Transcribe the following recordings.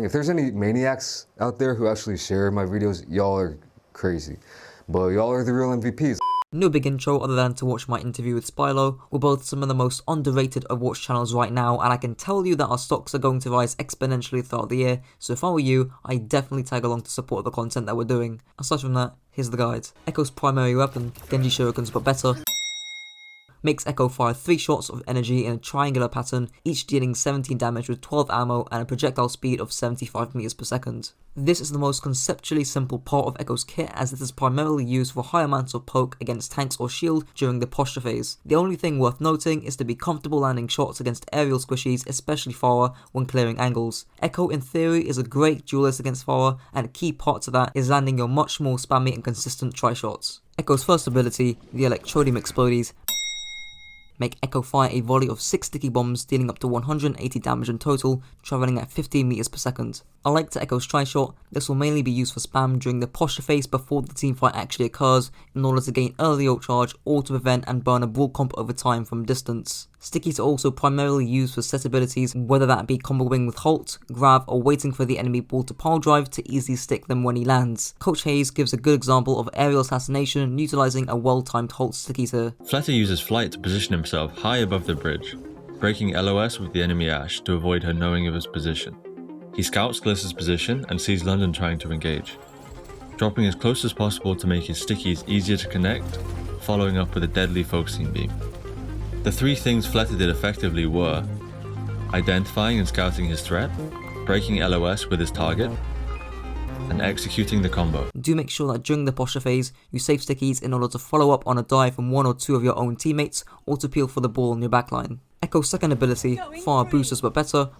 If there's any maniacs out there who actually share my videos, y'all are crazy. But y'all are the real MVPs. No big intro other than to watch my interview with Spilo. We're both some of the most underrated Overwatch channels right now, and I can tell you that our stocks are going to rise exponentially throughout the year, so if I were you, I'd definitely tag along to support the content that we're doing. Aside from that, here's the guide. Echo's primary weapon, Genji shurikens but better, makes Echo fire 3 shots of energy in a triangular pattern, each dealing 17 damage with 12 ammo and a projectile speed of 75 meters per second. This is the most conceptually simple part of Echo's kit, as it is primarily used for high amounts of poke against tanks or shield during the posture phase. The only thing worth noting is to be comfortable landing shots against aerial squishies, especially Pharah, when clearing angles. Echo in theory is a great duelist against Pharah, and a key part to that is landing your much more spammy and consistent tri-shots. Echo's first ability, the Electrodium Explodies, make Echo fire a volley of 6 sticky bombs dealing up to 180 damage in total, travelling at 15 meters per second. Unlike to Echo's tri-shot, this will mainly be used for spam during the posture phase before the teamfight actually occurs, in order to gain early ult charge or to prevent and burn a brawl comp over time from distance. Stickies are also primarily used for set abilities, whether that be comboing with Halt, grab, or waiting for the enemy ball to pile drive to easily stick them when he lands. Coach Hayes gives a good example of aerial assassination utilising a well-timed Halt stickies here. Flatter uses flight to position himself high above the bridge, breaking LOS with the enemy Ashe to avoid her knowing of his position. He scouts Gliss's position and sees London trying to engage, dropping as close as possible to make his stickies easier to connect, following up with a deadly focusing beam. The 3 things Flatter did effectively were identifying and scouting his threat, breaking LOS with his target, and executing the combo. Do make sure that during the posture phase, you save stickies in order to follow up on a dive from 1 or 2 of your own teammates, or to peel for the ball on your backline. Echo's second ability, far boosters but better,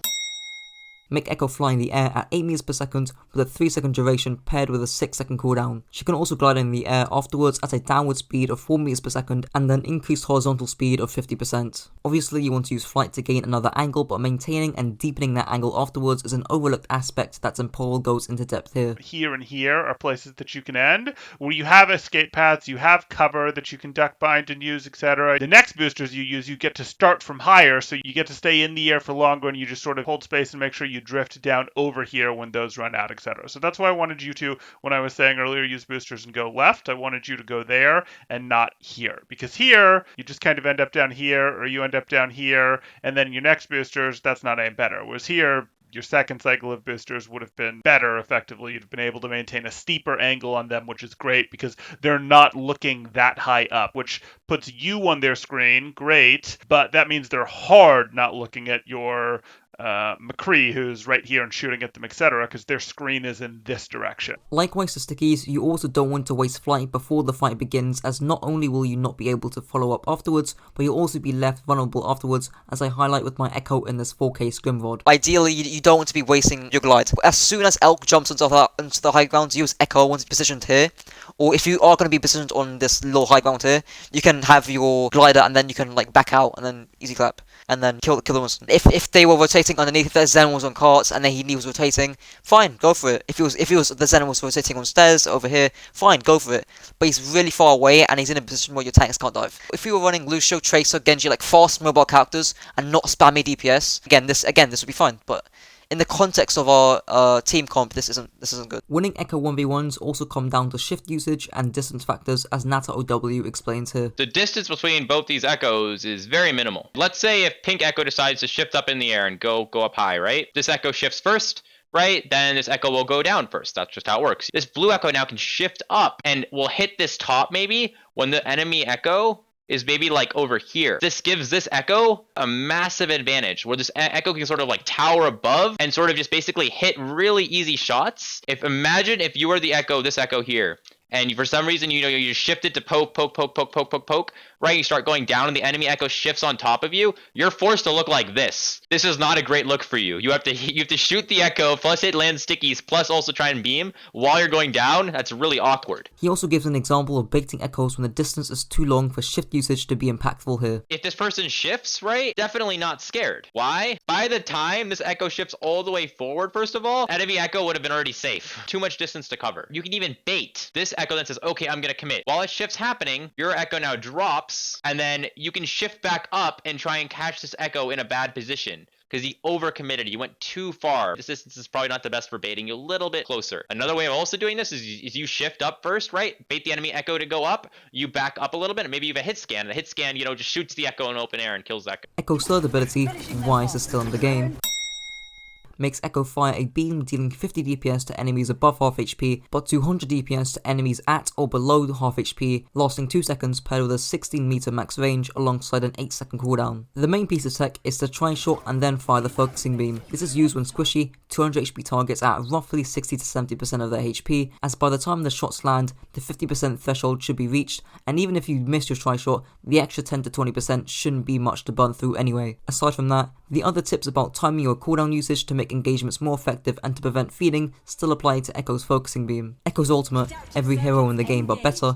make Echo fly in the air at 8 meters per second with a 3-second duration paired with a 6-second cooldown. She can also glide in the air afterwards at a downward speed of 4 meters per second and then increased horizontal speed of 50%. Obviously you want to use flight to gain another angle, but maintaining and deepening that angle afterwards is an overlooked aspect that Paul goes into depth here. Here and here are places that you can end, where you have escape paths, you have cover that you can duck bind and use, etc. The next boosters you use, you get to start from higher, so you get to stay in the air for longer and you just sort of hold space and make sure you drift down over here when those run out, etc. So that's why I wanted you to, when I was saying earlier, use boosters and go left, I wanted you to go there and not here. Because here, you just kind of end up down here, or you end up down here, and then your next boosters, that's not any better. Whereas here, your second cycle of boosters would have been better effectively. You'd have been able to maintain a steeper angle on them, which is great because they're not looking that high up, which puts you on their screen, great, but that means they're hard not looking at your McCree, who's right here and shooting at them, etc., because their screen is in this direction. Likewise to stickies, you also don't want to waste flight before the fight begins, as not only will you not be able to follow up afterwards, but you'll also be left vulnerable afterwards, as I highlight with my Echo in this 4K scrim VOD. Ideally, you don't want to be wasting your glide. As soon as Elk jumps into the high ground, use Echo once it's positioned here, or if you are going to be positioned on this low high ground here, you can have your glider and then you can like back out and then easy clap and then kill the monster. If they were rotating underneath, if their Zen was on carts and then he was rotating, fine, go for it. If it was the Zen was rotating on stairs over here, fine, go for it. But he's really far away and he's in a position where your tanks can't dive. If you were running Lucio, Tracer, Genji, like fast mobile characters and not spammy DPS, again this would be fine. But in the context of our team comp, this isn't good. Winning Echo 1v1s also come down to shift usage and distance factors, as MineralOW explains here. The distance between both these Echoes is very minimal. Let's say if Pink Echo decides to shift up in the air and go up high, right? This Echo shifts first, right? Then this Echo will go down first. That's just how it works. This blue Echo now can shift up and will hit this top maybe when the enemy Echo is maybe like over here. This gives this Echo a massive advantage where this Echo can sort of like tower above and sort of just basically hit really easy shots. Imagine if you were the Echo, this Echo here, and for some reason, you just shift it to poke, right? You start going down and the enemy Echo shifts on top of you. You're forced to look like this. This is not a great look for you. You have to shoot the Echo, plus hit land stickies, plus also try and beam while you're going down. That's really awkward. He also gives an example of baiting Echoes when the distance is too long for shift usage to be impactful here. If this person shifts, right, definitely not scared. Why? By the time this Echo shifts all the way forward, first of all, enemy Echo would have been already safe. Too much distance to cover. You can even bait this Echo that says, okay, I'm gonna commit. While it shifts happening, your Echo now drops, and then you can shift back up and try and catch this Echo in a bad position. because he overcommitted. You went too far. This distance is probably not the best for baiting you a little bit closer. Another way of also doing this is you shift up first, right? Bait the enemy echo to go up. You back up a little bit, and maybe you have a hit scan. And the hit scan, you know, just shoots the echo in open air and kills that guy. Echo's third ability, why is still in the game, makes Echo fire a beam dealing 50 DPS to enemies above half HP, but 200 DPS to enemies at or below half HP, lasting 2 seconds paired with a 16 meter max range alongside an 8 second cooldown. The main piece of tech is to try shot and then fire the focusing beam. This is used when squishy 200 HP targets at roughly 60 to 70% of their HP, as by the time the shots land, the 50% threshold should be reached, and even if you miss your try shot, the extra 10 to 20% shouldn't be much to burn through anyway. Aside from that, the other tips about timing your cooldown usage to make engagements more effective and to prevent feeding still apply to Echo's focusing beam. Echo's ultimate, every hero in the game but better,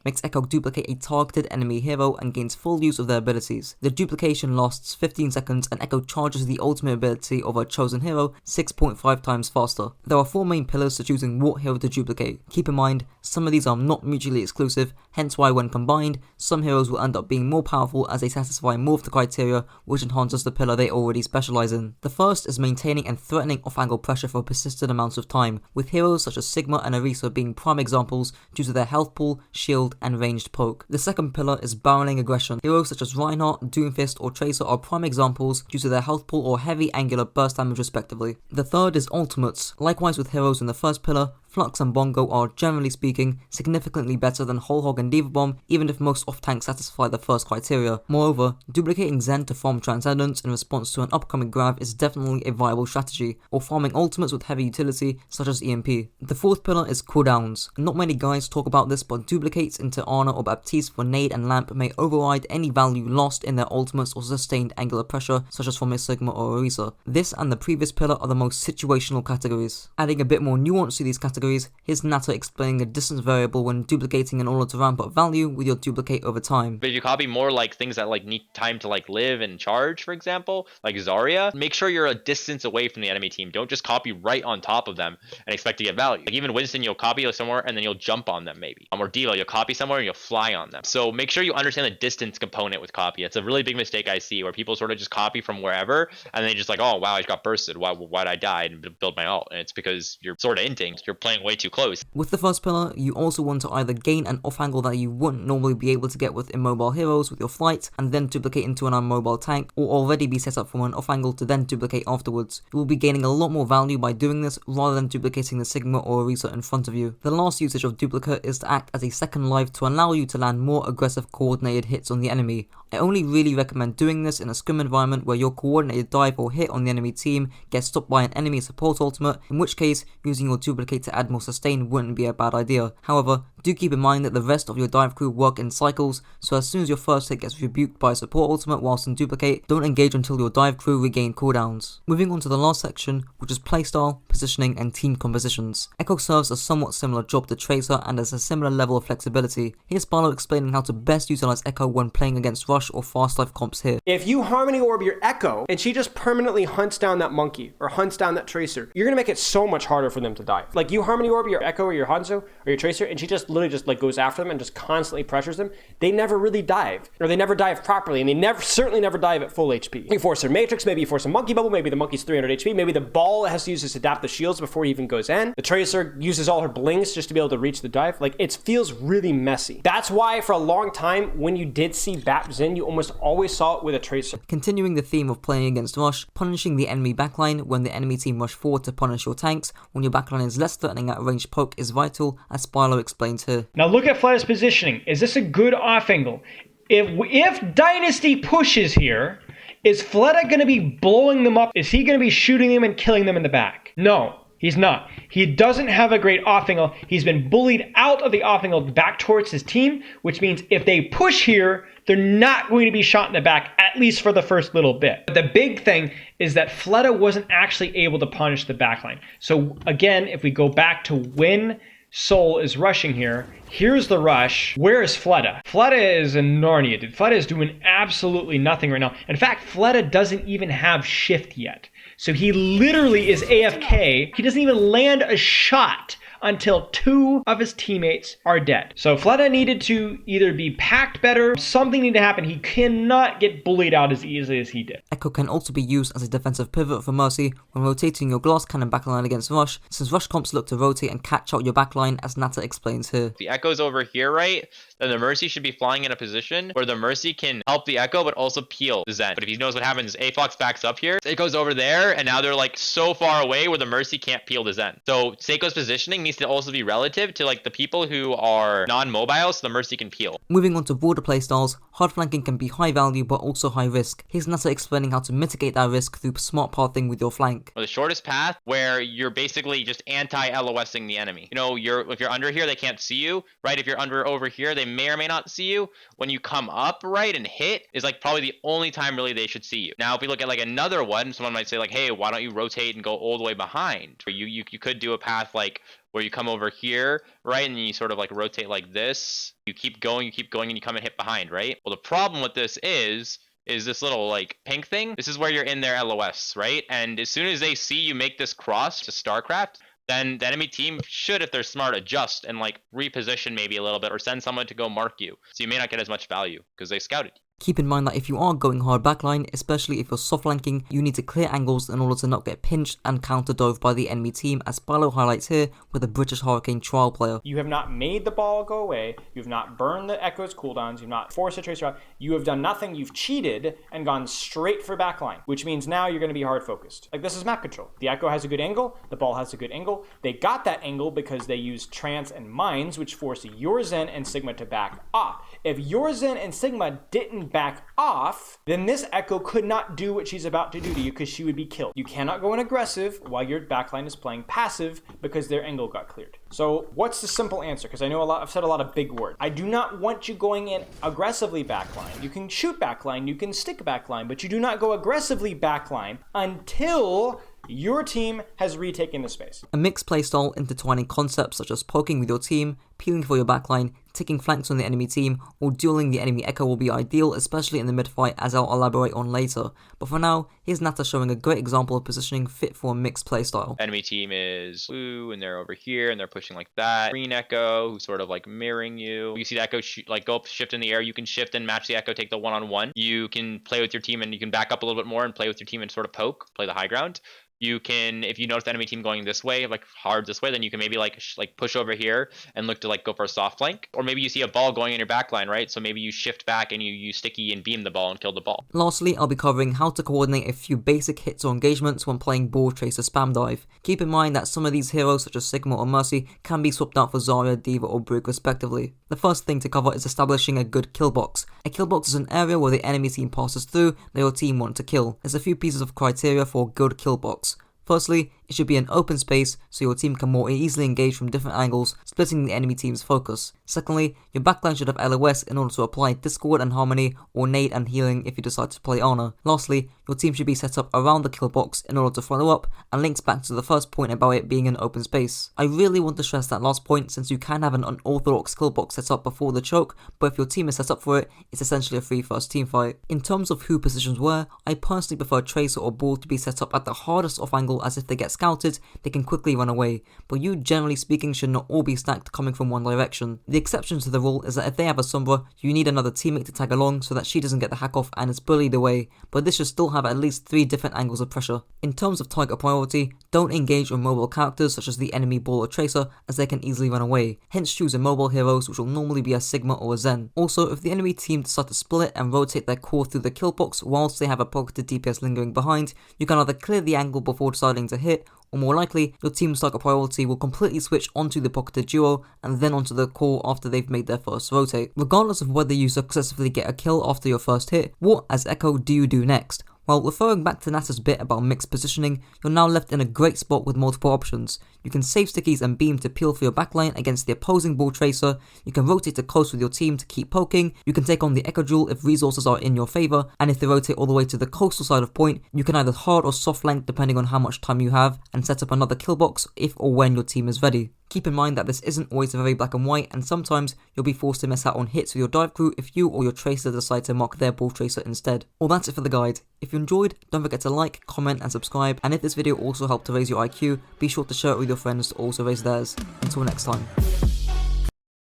makes Echo duplicate a targeted enemy hero and gains full use of their abilities. The duplication lasts 15 seconds and Echo charges the ultimate ability of a chosen hero 6.5 times faster. There are 4 main pillars to choosing what hero to duplicate. Keep in mind, some of these are not mutually exclusive, hence why when combined, some heroes will end up being more powerful as they satisfy more of the criteria, which enhances the pillar they already specialize in. The first is maintaining and threatening off-angle pressure for persistent amounts of time, with heroes such as Sigma and Orisa being prime examples due to their health pool, shield, and ranged poke. The second pillar is barreling aggression. Heroes such as Reinhardt, Doomfist, or Tracer are prime examples due to their health pool or heavy angular burst damage respectively. The third is ultimates. Likewise with heroes in the first pillar, Flux and Bongo are, generally speaking, significantly better than Whole Hog and Diva Bomb, even if most off-tanks satisfy the first criteria. Moreover, duplicating Zen to farm Transcendence in response to an upcoming grab is definitely a viable strategy, or farming ultimates with heavy utility such as EMP. The fourth pillar is cooldowns. Not many guys talk about this, but duplicates into Ana or Baptiste for Nade and Lamp may override any value lost in their ultimates or sustained angular pressure such as from a Sigma or Orisa. This and the previous pillar are the most situational categories. Adding a bit more nuance to these categories, here's Nata explaining a distance variable when duplicating in order to ramp up value with your duplicate over time. But if you copy more like things that like need time to like live and charge, for example, like Zarya, make sure you're a distance away from the enemy team. Don't just copy right on top of them and expect to get value. Like even Winston, you'll copy somewhere and then you'll jump on them maybe. Or Diva, you'll copy somewhere and you'll fly on them. So make sure you understand the distance component with copy. It's a really big mistake I see where people sort of just copy from wherever and they just like, oh wow, I just got bursted. Why'd I die and build my ult? And it's because you're sort of inting. You're playing way too close. With the first pillar, you also want to either gain an off angle that you wouldn't normally be able to get with immobile heroes with your flight, and then duplicate into an immobile tank, or already be set up from an off angle to then duplicate afterwards. You will be gaining a lot more value by doing this rather than duplicating the Sigma or Orisa in front of you. The last usage of duplicate is to act as a second life to allow you to land more aggressive coordinated hits on the enemy. I only really recommend doing this in a scrim environment where your coordinated dive or hit on the enemy team gets stopped by an enemy support ultimate, in which case using your duplicate to add more sustain wouldn't be a bad idea. However, do keep in mind that the rest of your dive crew work in cycles, so as soon as your first hit gets rebuked by a support ultimate whilst in duplicate, don't engage until your dive crew regain cooldowns. Moving on to the last section, which is playstyle, positioning and team compositions. Echo serves a somewhat similar job to Tracer and has a similar level of flexibility. Here's Spilo explaining how to best utilize Echo when playing against Rush or fast life comps here. If you Harmony Orb your Echo and she just permanently hunts down that monkey or hunts down that Tracer, you're gonna make it so much harder for them to dive. Like you Harmony Orb your Echo or your Hanzo or your Tracer and she just literally just like goes after them and just constantly pressures them, they never really dive, or they never dive properly, and they certainly never dive at full HP. You force their Matrix, maybe you force a Monkey Bubble, maybe the monkey's 300 HP, maybe the ball has to use this adapt the shields before he even goes in. The Tracer uses all her blings just to be able to reach the dive. Like it feels really messy. That's why for a long time when you did see Bap Zen, you almost always saw it with a Tracer. Continuing the theme of playing against Rush, punishing the enemy backline when the enemy team rush forward to punish your tanks when your backline is less threatening at ranged poke is vital, as Spilo explains here. Now look at Fleta's positioning. Is this a good off angle? If Dynasty pushes here, is Fleta going to be blowing them up? Is he going to be shooting them and killing them in the back? No, he's not. He doesn't have a great off angle. He's been bullied out of the off angle back towards his team, which means if they push here, they're not going to be shot in the back, at least for the first little bit. But the big thing is that Fleta wasn't actually able to punish the backline. So again, if we go back to when Soul is rushing here, here's the rush. Where is Fleta? Fleta is in Narnia, dude. Fleta is doing absolutely nothing right now. In fact, Fleta doesn't even have shift yet. So he literally is AFK. He doesn't even land a shot until 2 of his teammates are dead. So Fleta needed to either be packed better, something needed to happen. He cannot get bullied out as easily as he did. Echo can also be used as a defensive pivot for Mercy when rotating your glass cannon backline against Rush, since Rush comps look to rotate and catch out your backline, as Nata explains here. The Echo's over here, right? Then the Mercy should be flying in a position where the Mercy can help the Echo but also peel the Zen. But if he knows what happens, Aafox backs up here, Seiko's over there, and now they're like so far away where the Mercy can't peel the Zen. So Seiko's positioning needs to also be relative to like the people who are non-mobile so the Mercy can peel. Moving on to broader playstyles, hard flanking can be high value but also high risk. Here's Nata explaining how to mitigate that risk through smart pathing with your flank. Or the shortest path where you're basically just anti-LOSing the enemy. You know, if you're under here, they can't see you, right? If you're under over here, they may or may not see you. When you come up, right, and hit is like probably the only time really they should see you. Now, if we look at like another one, someone might say like, hey, why don't you rotate and go all the way behind? Or you could do a path like where you come over here, right, and you sort of like rotate like this. You keep going, and you come and hit behind, right? Well, the problem with this is this little like pink thing. This is where you're in their LOS, right? And as soon as they see you make this cross to StarCraft, then the enemy team should, if they're smart, adjust and like reposition maybe a little bit or send someone to go mark you. So you may not get as much value because they scouted you. Keep in mind that if you are going hard backline, especially if you're soft flanking, you need to clear angles in order to not get pinched and counter-dove by the enemy team, as Spilo highlights here with a British Hurricane trial player. You have not made the ball go away, you have not burned the Echo's cooldowns, you've not forced a tracer out, you have done nothing, you've cheated and gone straight for backline, which means now you're going to be hard focused. Like, this is map control. The Echo has a good angle, the ball has a good angle. They got that angle because they used Trance and Mines, which forced your Zen and Sigma to back off. If your Zen and Sigma didn't back off, then this Echo could not do what she's about to do to you because she would be killed. You cannot go in aggressive while your backline is playing passive because their angle got cleared. So what's the simple answer? Because I know I've said a lot of big words. I do not want you going in aggressively backline. You can shoot backline, you can stick backline, but you do not go aggressively backline until your team has retaken the space. A mixed playstyle intertwining concepts such as poking with your team, peeling for your backline, taking flanks on the enemy team, or dueling the enemy Echo will be ideal, especially in the mid-fight, as I'll elaborate on later. But for now, here's Nata showing a great example of positioning fit for a mixed playstyle. Enemy team is blue, and they're over here, and they're pushing like that. Green Echo, who's sort of like mirroring you. You see the Echo like go up, shift in the air. You can shift and match the Echo, take the one-on-one. You can play with your team, and you can back up a little bit more and play with your team and sort of poke, play the high ground. You can, if you notice the enemy team going this way, like hard this way, then you can maybe like push over here and look to like go for a soft flank. Or maybe you see a ball going in your backline, right? So maybe you shift back and you use sticky and beam the ball and kill the ball. Lastly, I'll be covering how to coordinate a few basic hits or engagements when playing Ball Tracer Spam Dive. Keep in mind that some of these heroes, such as Sigma or Mercy, can be swapped out for Zarya, Diva or Brig respectively. The first thing to cover is establishing a good kill box. A kill box is an area where the enemy team passes through that your team want to kill. There's a few pieces of criteria for a good kill box. Firstly, it should be an open space so your team can more easily engage from different angles, splitting the enemy team's focus. Secondly, your backline should have LOS in order to apply Discord and Harmony, or Nade and Healing if you decide to play Honor. Lastly, your team should be set up around the kill box in order to follow up, and links back to the first point about it being an open space. I really want to stress that last point, since you can have an unorthodox kill box set up before the choke, but if your team is set up for it, it's essentially a free first team fight. In terms of who positions where, I personally prefer Tracer or Ball to be set up at the hardest off angle, as if they get scouted, they can quickly run away, but you generally speaking should not all be stacked coming from one direction. The exception to the rule is that if they have a Sombra, you need another teammate to tag along so that she doesn't get the hack off and is bullied away, but this should still have at least 3 different angles of pressure. In terms of target priority, don't engage on mobile characters such as the enemy Ball or Tracer, as they can easily run away, hence choose immobile heroes, which will normally be a Sigma or a Zen. Also, if the enemy team decide to split and rotate their core through the kill box whilst they have a pocketed DPS lingering behind, you can either clear the angle before deciding to hit, or more likely, your team's target priority will completely switch onto the pocketed duo and then onto the core after they've made their first rotate. Regardless of whether you successfully get a kill after your first hit, what as Echo do you do next? Well, referring back to Nata's bit about mixed positioning, you're now left in a great spot with multiple options. You can save stickies and beam to peel for your backline against the opposing Ball Tracer, you can rotate to close with your team to keep poking, you can take on the Echo Duel if resources are in your favour, and if they rotate all the way to the coastal side of point, you can either hard or soft flank depending on how much time you have, and set up another kill box if or when your team is ready. Keep in mind that this isn't always very black and white, and sometimes you'll be forced to miss out on hits with your dive crew if you or your tracer decide to mock their ball tracer instead. Well, that's it for the guide. If you enjoyed, don't forget to like, comment and subscribe, and if this video also helped to raise your IQ, be sure to share it with your friends to also raise theirs. Until next time.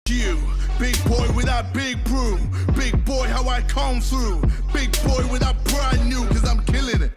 You, big boy without big broom, big boy how I come through, big boy without brand new, cause I'm killing it.